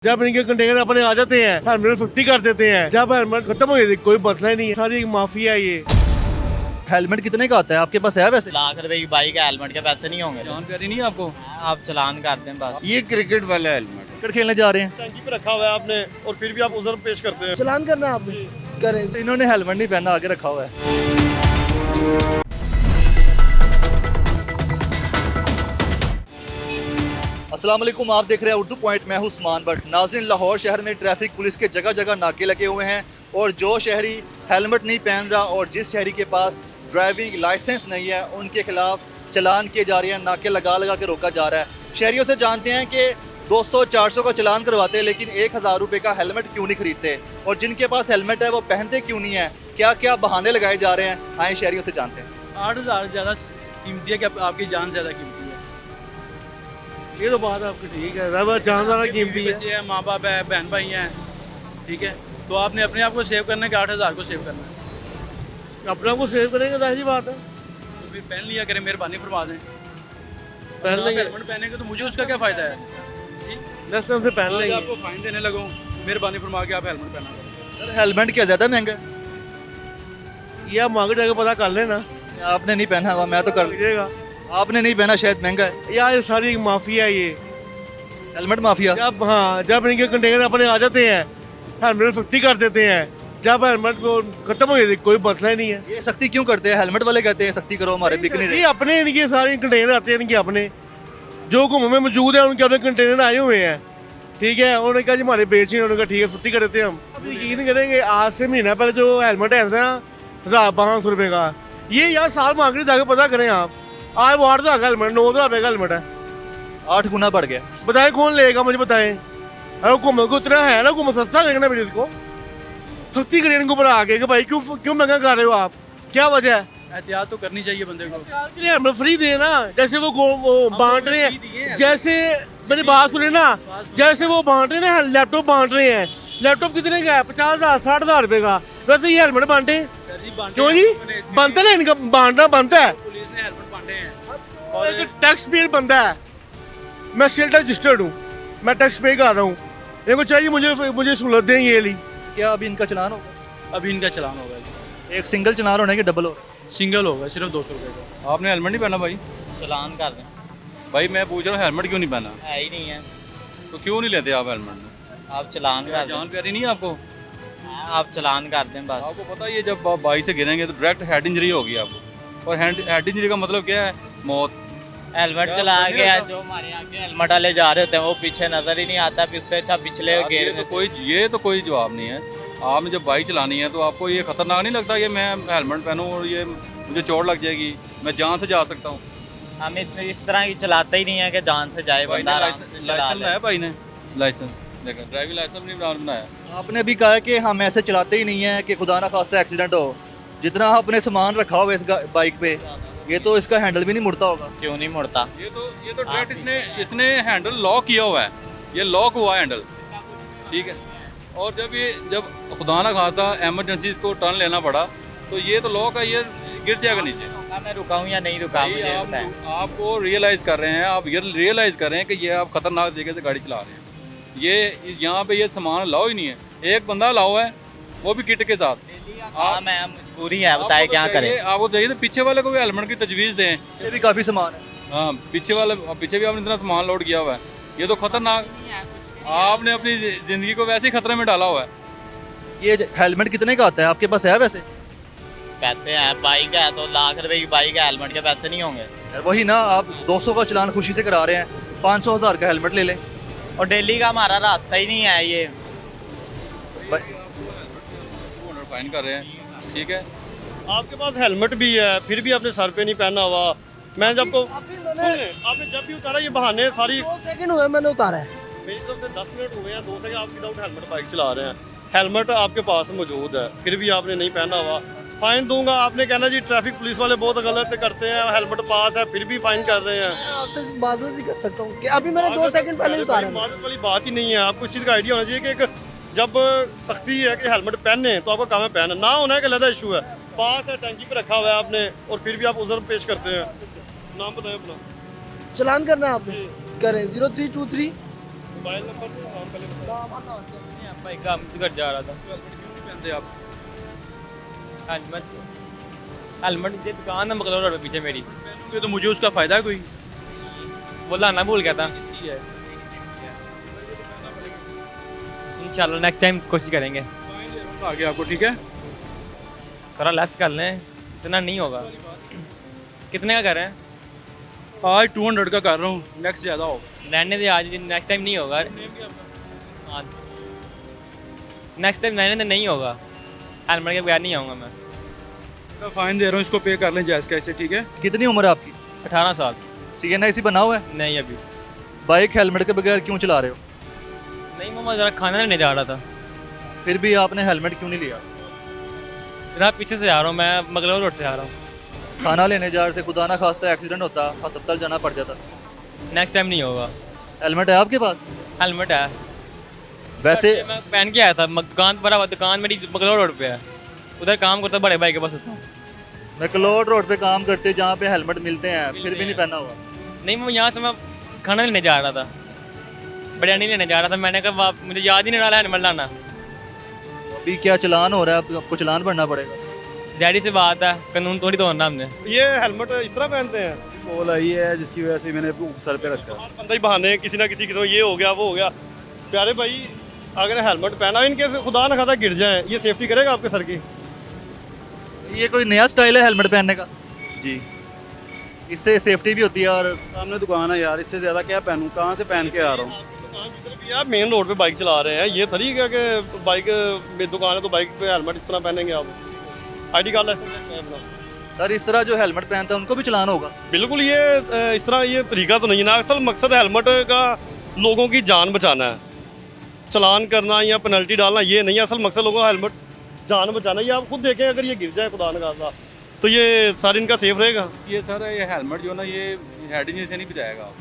जब इनके कंटेनर अपने आ जाते हैं हेलमेट सख्ती कर देते हैं। जब हेलमेट खत्म हो जाती कोई मसला ही नहीं है, सारी माफिया है ये। हेलमेट कितने का आता है आपके पास है वैसे? लाख रुपए की बाइक है, हेलमेट के पैसे नहीं होंगे। जान प्यारी नहीं है आपको? आप चलान कर दें बस। ये क्रिकेट वाला हेलमेट क्रिकेट खेलने जा रहे हैं, टंकी पे रखा हुआ है आपने और फिर भी आप उधर पेश करते हैं। चलान करना है आपने करें। तो इन्होंने हेलमेट नहीं पहना, आगे रखा हुआ है। अस्सलाम वालेकुम, आप देख रहे हैं उर्दू पॉइंट। मैं हूं उस्मान भट्ट। नाज़रीन, लाहौर शहर में ट्रैफिक पुलिस के जगह जगह नाके लगे हुए हैं और जो शहरी हेलमेट नहीं पहन रहा और जिस शहरी के पास ड्राइविंग लाइसेंस नहीं है उनके खिलाफ चलान किए जा रहे हैं, नाके लगा लगा के रोका जा रहा है। शहरियों से जानते हैं कि 200-400 का चलान करवाते हैं लेकिन 1000 रुपये का हेलमेट क्यों नहीं खरीदते, और जिनके पास हेलमेट है वो पहनते क्यों नहीं है, क्या क्या बहाने लगाए जा रहे हैं। आए शहरियों से जानते हैं। 8,000 ज़्यादा कीमती है कि आपकी जान ज़्यादा कीमती है। ये तो बात आपकी ठीक है, जान ज़्यादा कीमती है। बच्चे हैं, माँ बाप है, बहन भाई हैं, ठीक है, तो आपने अपने आप को सेव करना है कि 8,000 को सेव करना है। अपना को सेव करेंगे तो ऐसी बात है, तो फिर पहन लिया करें, मेहरबानी फरमा दें। पहन आप लेंगे, हेलमेट पहनेंगे तो मुझे उसका क्या फ़ायदा है? नेक्स्ट टाइम से पहन मैं लेंगे। आपको फाइन देने लगूँ, मेहरबानी फरमा के आप हेलमेट पहना करें। सर, हेलमेट क्या ज़्यादा महंगा है? ये आप मांगे जाके पता कर लेना, आपने नहीं पहना हुआ, मैं तो कर लीजिएगा। आपने नहीं पहना, शायद महंगा है। यार ये सारी माफिया है ये। Helmet mafia. जब इनके कंटेनर अपने आ जाते हैं हेलमेट सख्ती कर देते हैं। जब हेलमेट को खत्म हो जाती कोई मसला ही नहीं है। ये सख्ती क्यों करते हैं? हेलमेट वाले कहते हैं सख्ती करो, हमारे बिक नहीं ये रहे। अपने इनके सारे कंटेनर आते हैं, इनके अपने जो घूमों में मौजूद है उनके अपने कंटेनर आए हुए हैं, ठीक है। उन्होंने कहा जी हमारे बेच हैं, उन्होंने कहा ठीक है सख्ती कर देते हैं हम। अब यकीन करेंगे आज से महीना पहले जो हेलमेट है ना 1,500 रुपये का, ये यार साल मांग रहे जाके पता करें आप। आज वो 8,000 का हेलमेट 9,000 रुपये का हेलमेट है, 8 गुना बढ़ गया। बताएं कौन लेगा मुझे बताएं। अरे घूमो को उतना है ना, घूमो सस्ता लेना मेरे को सख्ती करें इनको ऊपर आके कि भाई क्यों महंगा कर रहे हो आप, क्या वजह है? एहतियात तो करनी चाहिए बंदे को। हेलमेट फ्री दे ना, जैसे वो बांट रहे हैं, जैसे मेरी बात सुने ना, जैसे वो बांट रहे हैं ना, लैपटॉप बांट रहे हैं। लैपटॉप कितने का है? 50,000 60,000 रुपए का। वैसे ये हेलमेट बांटे क्यों जी? बनता है इनका, बांटना बनता है। पुलिस ने हेलमेट बांटे हैं और एक टैक्स पेयर बनता है। मैं सेल्फ रजिस्टर्ड हूँ, मैं टैक्स पे कर रहा हूँ, इनको चाहिए मुझे सहूलत दें ये ली। क्या अभी इनका चलान होगा? अभी इनका चलान होगा। एक सिंगल चलान होने के डबल हो? सिंगल होगा, सिर्फ 200 रुपये का। आपने हेलमेट नहीं पहना भाई? चलान कर दें। भाई मैं पूछ रहा हूँ हेलमेट क्यों नहीं पहना? है ही नहीं है तो क्यों नहीं लेते आप हेलमेट? आप चलान कर जान दें। प्यारी नहीं है आपको? आप चलान कर दें बस। आपको पता है ये जब आप बाइक से गिरेंगे तो डायरेक्ट हेड इंजरी होगी आपको, और हेड इंजरी का मतलब क्या है? मौत। हेलमेट क्या चला बोल के रहे हो? जो हमारे आगे हेलमेट वाले जा रहे होते हैं वो पीछे नजर ही नहीं आता, इससे अच्छा पिछले यार, गेर ये तो कोई जवाब नहीं है। आपने जब बाइक चलानी है तो आपको ये खतरनाक नहीं लगता कि मैं हेलमेट पहनूं और ये मुझे चोट लग जाएगी, मैं जान से जा सकता हूँ? हम इस तरह की चलाते ही नहीं है कि जान से जाए भाई बंदा। ने आराम से चला लाइसेंस ले। बनाया, भाई ने लाइसेंस देखा, ड्राइविंग लाइसेंस नहीं बनाया। आपने भी कहा है कि हम ऐसे चलाते ही नहीं है कि खुदा ना खास्ता एक्सीडेंट हो। जितना आपने सामान रखा हुआ है इस बाइक पे, ये तो इसका हैंडल भी नहीं मुड़ता होगा। क्यों नहीं मुड़ता? ये तो डायरेक्ट इसने हैंडल लॉक किया हुआ है, ये लॉक हुआ है हैंडल, ठीक है। और जब खुदा ना खासा एमरजेंसी इसको टर्न लेना पड़ा तो ये तो लॉक है, ये गिर जाएगा नीचे। मैं रुका हूँ या नहीं रुका भाई, मुझे बताएं। आपको रियलाइज़ कर रहे हैं, आप ये रियलाइज़ कर रहे हैं कि ये आप खतरनाक तरीके से गाड़ी चला रहे हैं। ये यहाँ पे ये सामान लाओ ही नहीं है, एक बंदा लाओ है वो भी किट के साथ। हाँ मैं मजबूरी है, बताए क्या करें। आपको चाहिए तो पीछे वाले को भी हेलमेट की तजवीज़ दें। ये भी काफ़ी सामान है। हाँ, पीछे भी आपने इतना सामान लोड किया हुआ है, ये तो खतरनाक। आपने अपनी ज़िंदगी को वैसे ही खतरे में डाला हुआ है। ये हेलमेट कितने का आता है आपके पास है वैसे? पैसे हैं, बाइक है तो लाख रुपए की बाइक है, हेलमेट के पैसे नहीं होंगे। यार वही ना, आप 200 का चलान खुशी से करा रहे हैं, 500,000 का हेलमेट ले लें। और डेली का हमारा रास्ता ही नहीं है ये। फाइन कर रहे हैं, ठीक है। आपके पास हेलमेट भी है फिर भी आपने सर पे नहीं पहना हुआ। मैं जब को आपने जब भी उतारा ये बहाने सारी 2 सेकंड हुए मैंने उतारा है। मेरी तरफ से 10 मिनट हुए हैं, 2 से आप विदाउट हेलमेट बाइक चला रहे हैं। हेलमेट आपके पास मौजूद है फिर भी आपने नहीं पहना हुआ, फाइन दूंगा। आपने कहना जी ट्रैफिक पुलिस वाले बहुत गलत करते हैं, हेलमेट पास है फिर भी फाइन कर रहे हैं। मैं आपसे माजूर ही कर सकता हूँ कि अभी मैंने 2 सेकंड पहले उतारा है। माजूर वाली बात ही नहीं है। आपको इस चीज़ का आइडिया होना चाहिए कि एक जब सख्ती है कि हेलमेट पहने तो आपका काम है पहनना, ना होना है कि अलग इशू है। पास है, टंकी पे रखा हुआ है आपने और फिर भी आप उधर पेश करते हैं। नाम बताएं अपना। चलान करना है आपने करें। 0323 मोबाइल नंबर भाई काम कर जा रहा था पहनते आप हेलमेट हेलमेट ये दुकान है मकलोर रोड पे पीछे मेरी पहनोगे तो मुझे उसका फ़ायदा है कोई? वो लाना भूल गया था इंशाल्लाह नेक्स्ट टाइम कोशिश करेंगे आगे आपको, ठीक है? थोड़ा लेस कर लें, इतना नहीं होगा। कितने का कर रहे हैं? आज 200 का कर रहा हूँ, नेक्स्ट ज़्यादा होगा। रहने दे, आज नेक्स्ट टाइम नहीं होगा। हाँ नेक्स्ट टाइम रहने दे, नहीं होगा। हेलमेट के बगैर नहीं आऊँगा मैं। तो फाइन दे रहा हूँ, इसको पे कर लें जायज़ कैसे, ठीक है? कितनी उम्र है आपकी? 18 साल। CNIC बना हुआ है? नहीं अभी बाइक हेलमेट के बगैर क्यों चला रहे हो? नहीं मामा, ज़रा खाना लेने जा रहा था। फिर भी आपने हेलमेट क्यों नहीं लिया? जरा पीछे से आ रहा हूँ मैं, मगलोर रोड से आ रहा हूँ। खाना लेने जा रहे थे, खुदा ना खास्ता एक्सीडेंट होता, अस्पताल जाना पड़ जाता। नेक्स्ट टाइम नहीं होगा। हेलमेट है आपके पास? हेलमेट है वैसे मैं पहन के आया था, दुकान पर दुकान मेरी मगलोर रोड पे है, उधर काम करता बड़े भाई के पास होता हूँ। मैकलोड रोड पे काम करते हो जहाँ पे हेलमेट मिलते हैं, फिर भी नहीं पहना हुआ? नहीं मैं यहाँ से मैं खाना लेने जा रहा था, बिरयानी लेने जा रहा था। मैंने कहा मुझे याद ही नहीं रहा हेलमेट लाना। अभी क्या चलान हो रहा है? आपको चलान भरना पड़ेगा। डैडी से बात है, कानून थोड़ी तोड़ना हमने। ये हेलमेट इस तरह पहनते हैं, पोल आई है जिसकी वजह से मैंने सर पे रखा। हर बंदा ही बहाने किसी ना किसी की, तो ये हो गया वो हो गया। प्यारे भाई अगर हेलमेट पहना इनके खुदा ना खाता गिर जाए, ये सेफ्टी करेगा आपके सर की? ये कोई नया स्टाइल है हेलमेट पहनने का? जी इससे सेफ्टी भी होती है। और सामने दुकान है यार, इससे ज़्यादा क्या पहनूं, कहाँ से पहन के आ रहा हूँ। आप मेन रोड पे बाइक चला रहे हैं, ये थोड़ी है कि बाइक दुकान है तो बाइक पे हेलमेट इस तरह पहनेंगे आप? आईडी कार्ड लाइसेंस है अपना? सर इस तरह जो हेलमेट पहनता है उनको भी चलान होगा? बिल्कुल, ये इस तरह ये तरीका तो नहीं है ना। असल मकसद हेलमेट का लोगों की जान बचाना है, चलान करना या पेनल्टी डालना ये नहीं है। असल मकसद लोगों का हेलमेट जान बचाना। ये आप खुद देखें, अगर ये गिर जाए खुदा न खास्ता तो ये सार इनका सेफ रहेगा? ये सर ये हेलमेट जो ना ये हेड इंजरी से नहीं बचाएगा आप।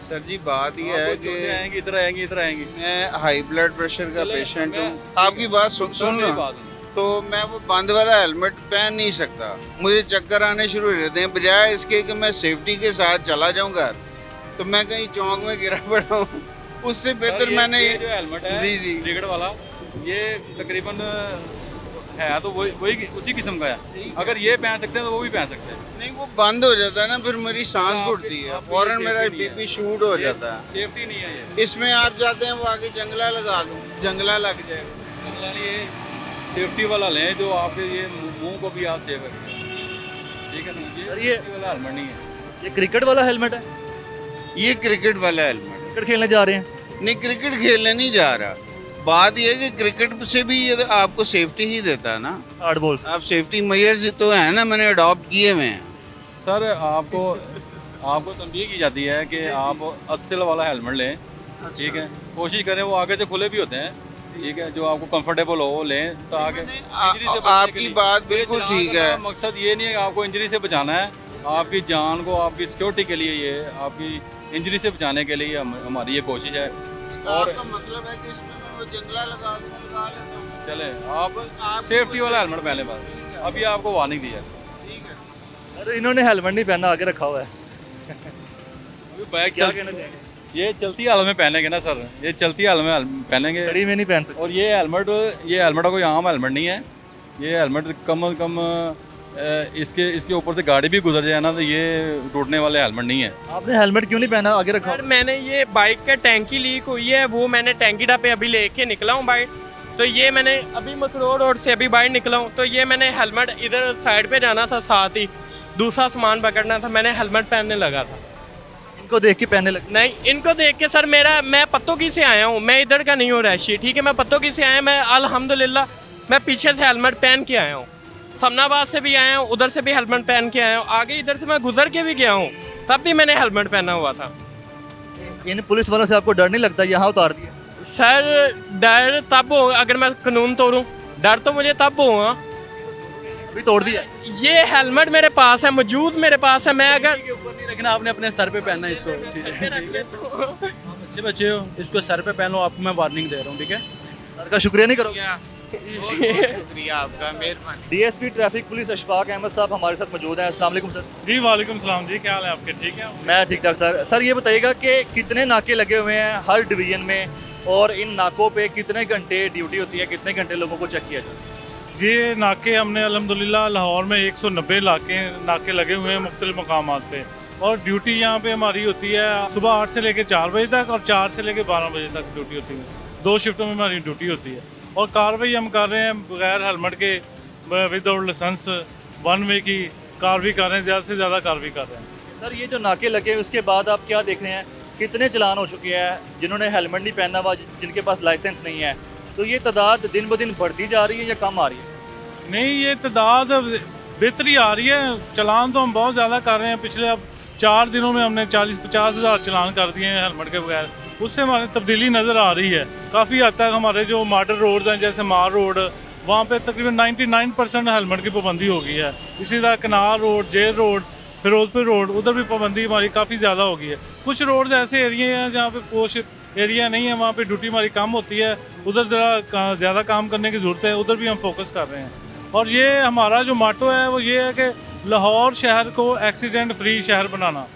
सर जी बात यह है कि आएंगे इधर आएंगे इधर आएंगे। मैं हाई ब्लड प्रेशर का चले, पेशेंट मैं- हूँ। आपकी बात सुन मेरी रहा बात हूँ, सुनो। तो मैं वो बंद वाला हेलमेट पहन नहीं सकता। मुझे चक्कर आने शुरू हो जाते हैं। बजाय इसके कि मैं सेफ्टी के साथ चला जाऊँ घर, तो मैं कहीं चौक में गिरा पड़ा हूँ। उससे सर, बेहतर मैंने ये जो हेलमेट है जी जी क्रिकेट वाला, ये तकरीबन है तो वही उसी किस्म का है। अगर ये पहन सकते हैं तो वो भी पहन सकते हैं। नहीं, वो बंद हो जाता है ना, फिर मेरी सांस आपके- घुटती है, आपके फौरन लिए मेरा safety नहीं है। बीपी शूट हो जाता है। सेफ्टी नहीं है ये। इसमें आप जाते हैं वो आगे जंगला लगा दूँ, जंगला लग जाए। ये सेफ्टी वाला लें जो आपके ये मुंह को भी आप सेव रखें, ठीक है ना? सर, ये ये- safety वाला हेलमेट नहीं है। ये क्रिकेट वाला हेलमेट है? ये क्रिकेट वाला हेलमेट है। क्रिकेट खेलने जा रहे हैं? नहीं, क्रिकेट खेलने नहीं जा रहा। बात यह है कि क्रिकेट से भी ये आपको सेफ्टी ही देता है ना। हार्ड बॉल आप सेफ्टी मेजर्स तो है ना, मैंने अडॉप्ट किए हुए हैं। सर आपको तंबीह की जाती है कि आप अस्सल वाला हेलमेट लें, ठीक है? कोशिश करें वो आगे से खुले भी होते हैं, ठीक है? जो आपको कंफर्टेबल हो वो लें ताकि इंजरी से बचने के आपकी लिए। बात ये बिल्कुल चलान ठीक करना है। मकसद ये नहीं है कि आपको इंजरी से बचाना है, आपकी जान को आपकी सिक्योरिटी के लिए, ये आपकी इंजरी से बचाने के लिए हमारी ये कोशिश है। और आपका मतलब है कि इसमें मैं वो जंगला लगा लेता हूँ। चले आप आप सेफ्टी वाला हेलमेट पहले बस। अभी आपको वार्निंग दी है। ठीक है। अरे इन्होंने हेलमेट नहीं पहना, आगे रखा हुआ है। अभी बाइक क्या कहना चाहेंगे? ये चलती हाल में पहनेंगे ना सर, ये चलती हाल में पहनेंगे। गाड़ी में नहीं पहन सकते। और ये हेलमेट कोई आम हेलमेट नहीं है। ये हेलमेट कम से कम इसके ऊपर से गाड़ी भी गुजर जाए ना तो ये टूटने वाले हेलमेट नहीं है। आपने हेलमेट क्यों नहीं पहना, आगे रखा सर हुआ? मैंने ये बाइक का टैंकी लीक हुई है, वो मैंने टैंकी डा पे अभी लेके निकला हूँ बाइक। तो ये मैंने अभी मकरोड़ रोड से अभी बाहर निकला हूँ, तो ये मैंने हेलमेट इधर साइड पे जाना था, साथ ही दूसरा सामान पकड़ना था, मैंने हेलमेट पहनने लगा था। इनको देख के पहनने लगे? नहीं, इनको देख के सर मैं पत्तों से आया हूँ, मैं इधर का नहीं हूँ रैशी, ठीक है? मैं पत्तों से आया, मैं अल्हम्दुलिल्लाह मैं पीछे से हेलमेट पहन के आया हूँ, समनाबाद से भी आया हूँ, उधर से भी हेलमेट पहन के आया हूँ, आगे इधर से मैं गुजर के भी गया हूँ, तब भी मैंने हेलमेट पहना हुआ था। इन पुलिस वालों से आपको डर नहीं लगता? यहाँ उतार दिया। सर डर तब हो अगर मैं कानून तोड़ूं, डर तो मुझे तब होगा। अभी तोड़ दिया। ये हेलमेट मेरे पास है, मौजूद मेरे पास है, मैं अगर के ऊपर नहीं रखना, आपने अपने सर पे पहनना है इसको। अच्छे बच्चे हो, इसको सर पे पहनो, आपको मैं वार्निंग दे रहा हूँ, ठीक है? सर का शुक्रिया नहीं करोगे? शुक्रिया आपका, मेहरबानी। DSP traffic police Ashfaq Ahmad साहब हमारे साथ मौजूद हैं। अस्सलाम वालेकुम सर। जी वालेकुम सलाम जी, क्या हाल है आपके? ठीक है। मैं ठीक ठाक सर। सर ये बताइएगा कि कितने नाके लगे हुए हैं हर डिवीजन में, और इन नाकों पे कितने घंटे ड्यूटी होती है, कितने घंटे लोगों को चेक किया जाता है? ये नाके हमने अल्हम्दुलिल्लाह लाहौर में 190 नाके लगे हुए हैं मुख्तलिफ मकामात पे, और ड्यूटी यहाँ पे हमारी होती है सुबह 8 से लेकर 4 बजे तक और 4 से लेकर 12 बजे तक ड्यूटी होती है। 2 शिफ्टों में हमारी ड्यूटी होती है। और कार्रवाई हम कर रहे हैं बगैर हेलमेट के, विदाउट लाइसेंस 1 वे की कार्रवाई कर रहे हैं, ज़्यादा से ज़्यादा कार्रवाई कर रहे हैं। सर ये जो नाके लगे उसके बाद आप क्या देख रहे हैं, कितने चलान हो चुके हैं जिन्होंने हेलमेट नहीं पहना हुआ, जिनके पास लाइसेंस नहीं है, तो ये तादाद दिन ब दिन बढ़ती जा रही है या कम आ रही है? नहीं, ये तादाद बेहतरी आ रही है। चलान तो हम बहुत ज़्यादा कर रहे हैं। पिछले अब 4 दिनों में हमने 40-50 हज़ार चलान कर दिए हैं हेलमेट के बगैर। उससे हमारी तब्दीली नज़र आ रही है। काफ़ी हद तक हमारे जो मॉडल रोड हैं जैसे मार रोड, वहाँ पे तकरीबन 99% हेलमेट की पाबंदी हो गई है। इसी तरह canal road, jail road, Ferozepur road, उधर भी पाबंदी हमारी काफ़ी ज़्यादा हो गई है। कुछ रोड ऐसे एरिए हैं जहाँ पे पोश एरिया नहीं है, वहाँ पे ड्यूटी हमारी कम होती है, उधर ज़रा ज़्यादा काम करने की ज़रूरत है, उधर भी हम फोकस कर रहे हैं। और ये हमारा जो मोटो है वो ये है कि लाहौर शहर को एक्सीडेंट फ्री शहर बनाना।